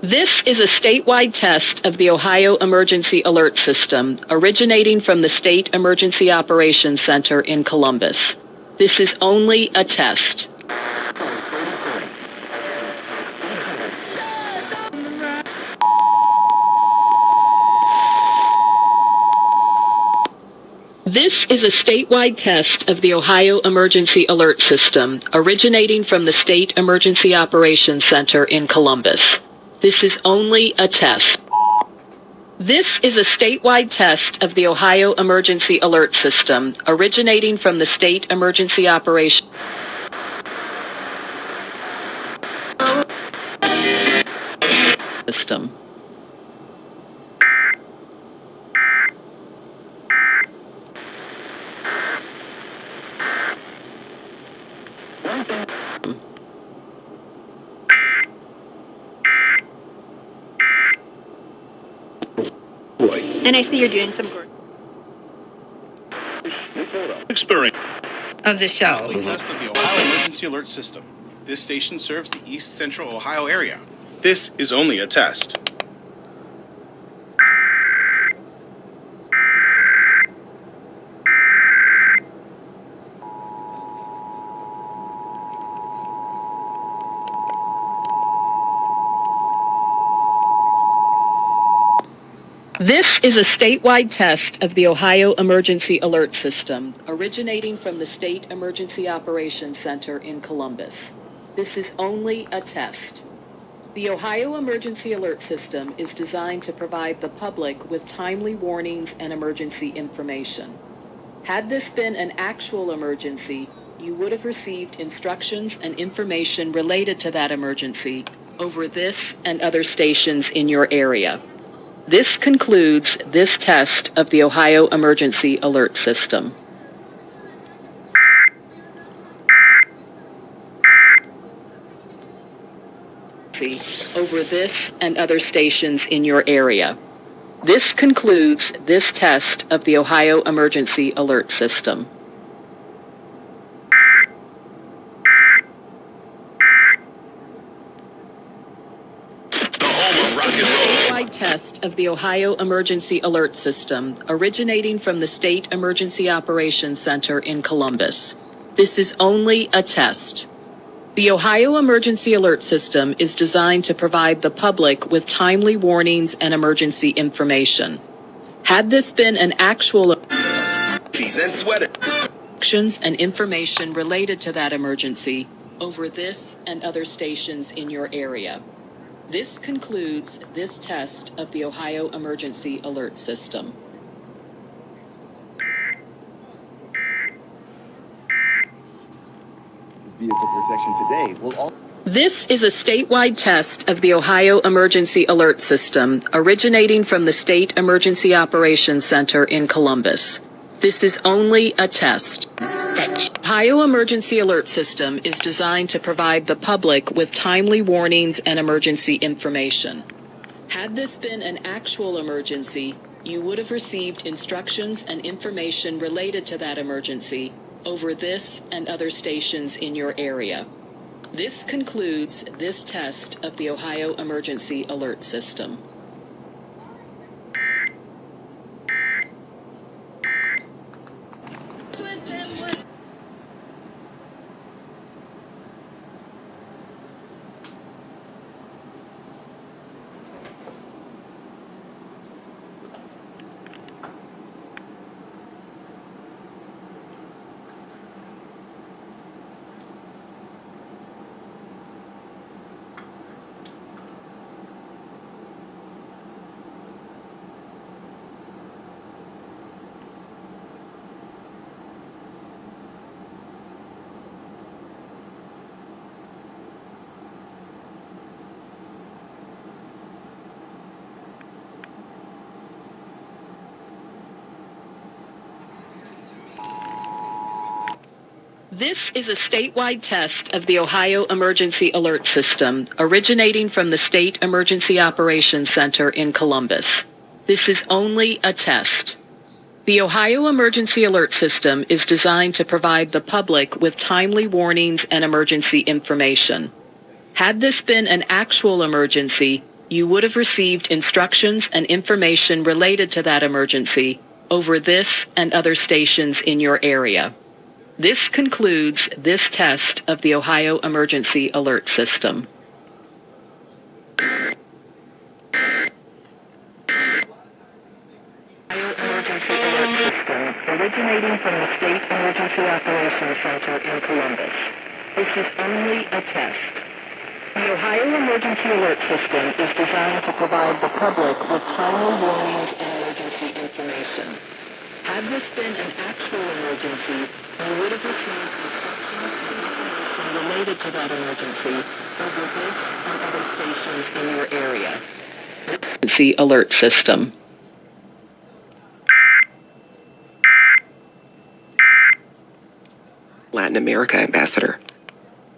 This is a statewide test of the Ohio Emergency Alert System, originating from the State Emergency Operations Center in Columbus. This is only a test. This is a statewide test of the Ohio Emergency Alert System, originating from the State Emergency Operations Center in Columbus. This is only a test. This is a statewide test of the Ohio Emergency Alert System, originating from the State Emergency Operations System. And I see you're doing some experience of the show. Test of the Ohio Emergency Alert System. This station serves the East Central Ohio area. This is only a test. This is a statewide test of the Ohio Emergency Alert System, originating from the State Emergency Operations Center in Columbus. This is only a test. The Ohio Emergency Alert System is designed to provide the public with timely warnings and emergency information. Had this been an actual emergency, you would have received instructions and information related to that emergency over this and other stations in your area. This concludes this test of the Ohio Emergency Alert System. Over this and other stations in your area. This concludes this test of the Ohio Emergency Alert System. Test of the Ohio Emergency Alert System, originating from the State Emergency Operations Center in Columbus. This is only a test. The Ohio Emergency Alert System is designed to provide the public with timely warnings and emergency information. Had this been an actual actions and information related to that emergency over this and other stations in your area. This concludes this test of the Ohio Emergency Alert System. This vehicle protection today will This is a statewide test of the Ohio Emergency Alert System, originating from the State Emergency Operations Center in Columbus. This is only a test. Ohio Emergency Alert System is designed to provide the public with timely warnings and emergency information. Had this been an actual emergency, you would have received instructions and information related to that emergency over this and other stations in your area. This concludes this test of the Ohio Emergency Alert System. This is a statewide test of the Ohio Emergency Alert System, originating from the State Emergency Operations Center in Columbus. This is only a test. The Ohio Emergency Alert System is designed to provide the public with timely warnings and emergency information. Had this been an actual emergency, you would have received instructions and information related to that emergency over this and other stations in your area. This concludes this test of the Ohio Emergency Alert System. Ohio Emergency Alert System, originating from the State Emergency Operations Center in Columbus. This is only a test. The Ohio Emergency Alert System is designed to provide the public with timely warnings and emergency information. Had this been an actual emergency, you would have received instructions and information related to that emergency over this and other stations in your area. Emergency Alert System. Latin America Ambassador.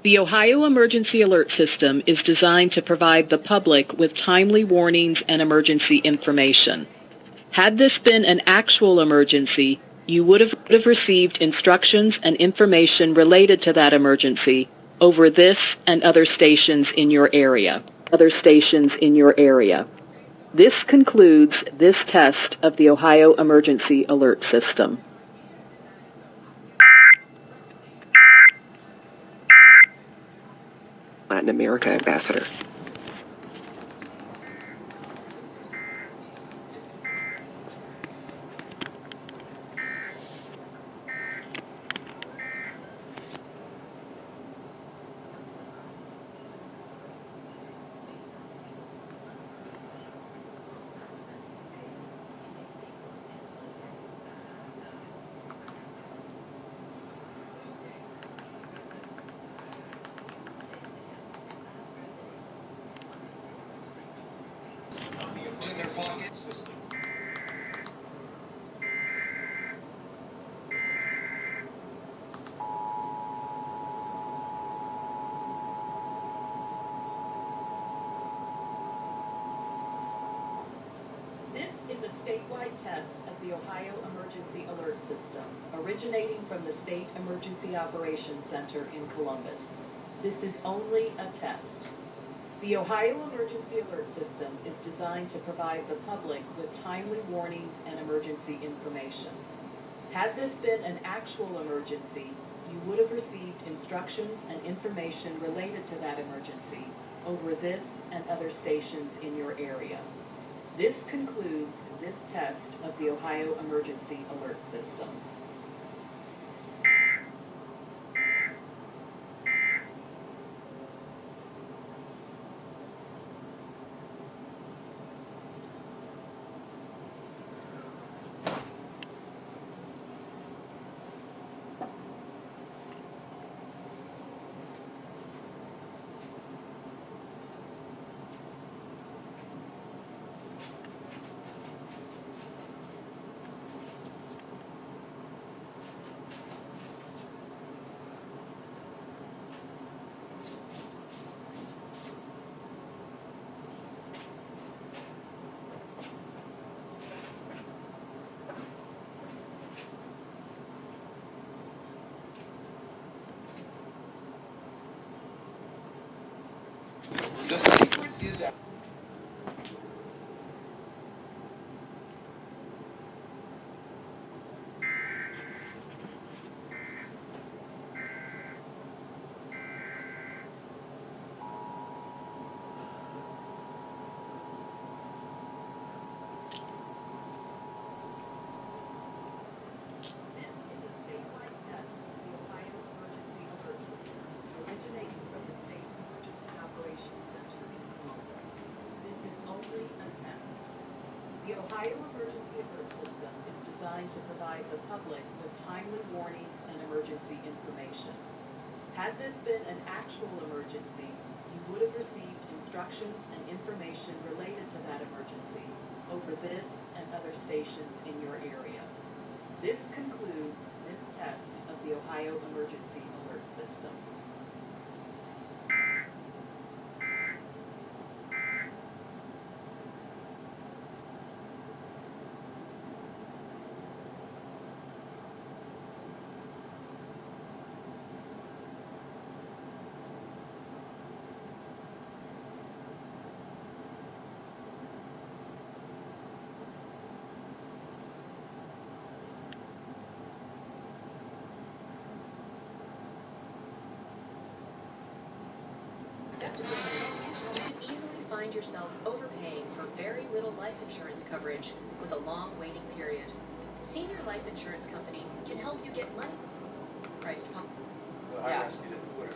The Ohio Emergency Alert System is designed to provide the public with timely warnings and emergency information. Had this been an actual emergency, you would have received instructions and information related to that emergency over this and other stations in your area. This concludes this test of the Ohio Emergency Alert System. Latin America Ambassador. This is a statewide test of the Ohio Emergency Alert System, originating from the State Emergency Operations Center in Columbus. This is only a test. The Ohio Emergency Alert System is designed to provide the public with timely warnings and emergency information. Had this been an actual emergency, you would have received instructions and information related to that emergency over this and other stations in your area. This concludes this test of the Ohio Emergency Alert System. The secret is out. The Ohio Emergency Alert System is designed to provide the public with timely warnings and emergency information. Had this been an actual emergency, you would have received instructions and information related to that emergency over this and other stations in your area. This concludes this test of the Ohio Emergency Alert System. skeptical, you could easily find yourself overpaying for very little life insurance coverage with a long waiting period. Senior Life Insurance Company can help you get money priced pump. Well, I rescued it, whatever.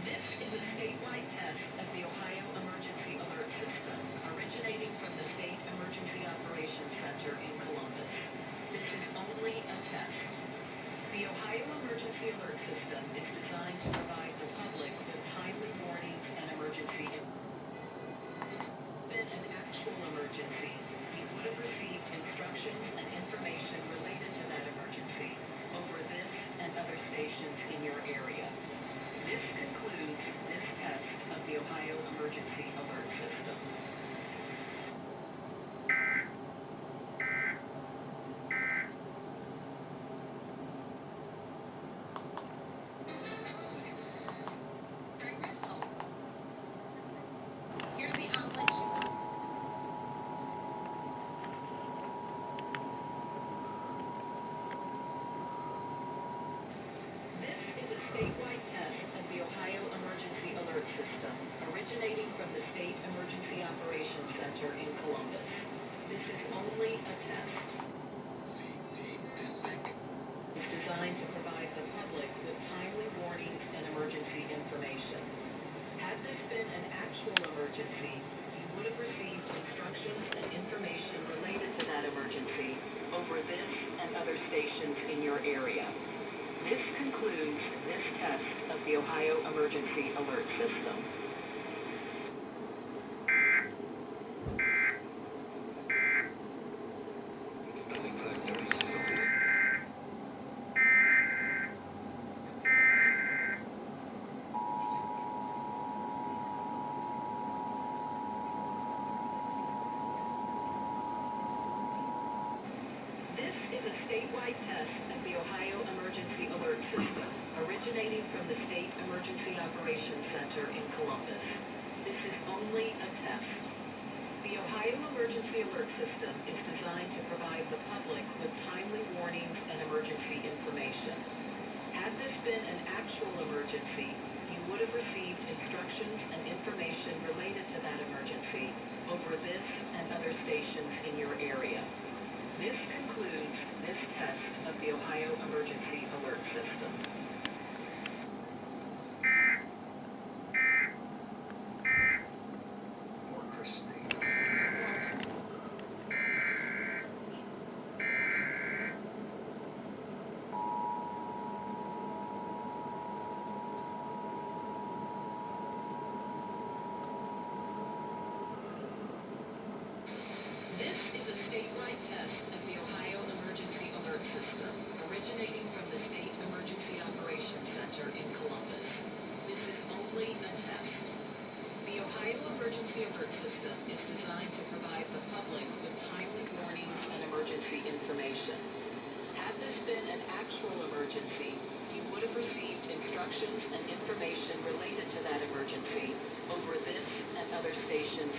This is a statewide test of the Ohio Emergency Alert System, originating from the State Emergency Operations Center in Columbus. This is only a test. The Ohio Emergency Alert System is designed to provide the public with timely warnings and emergency in an actual emergency, you would have received instructions and information related to that emergency over this and other stations in your area. This concludes this test of the Ohio Emergency Alert System. Here's the outlet you want. This is a statewide test of the Ohio Emergency Alert System, originating from the State Emergency Operations Center in Columbus. This is only a test. It's designed to provide the public with timely warnings and emergency information. Had this been an actual emergency, you would have received instructions and information related to that emergency over this and other stations in your area. This concludes this test of the Ohio Emergency Alert System. This is a statewide test of the Ohio Emergency Alert System, originating from the State Emergency Operations Center in Columbus. This is only a test. The Ohio Emergency Alert System is designed to provide the public with timely warnings and emergency information. Had this been an actual emergency, you would have received instructions and information related to that emergency over this and other stations in your area. This concludes this test of the Ohio Emergency Alert System. More Christine. This is a statewide test of the Ohio Emergency Alert System, originating from the State Emergency Operations Center in Columbus. This is only a test. The Ohio Emergency Alert System is designed to provide the public with timely warnings and emergency information. Had this been an actual emergency, you would have received instructions and information related to that emergency over this and other stations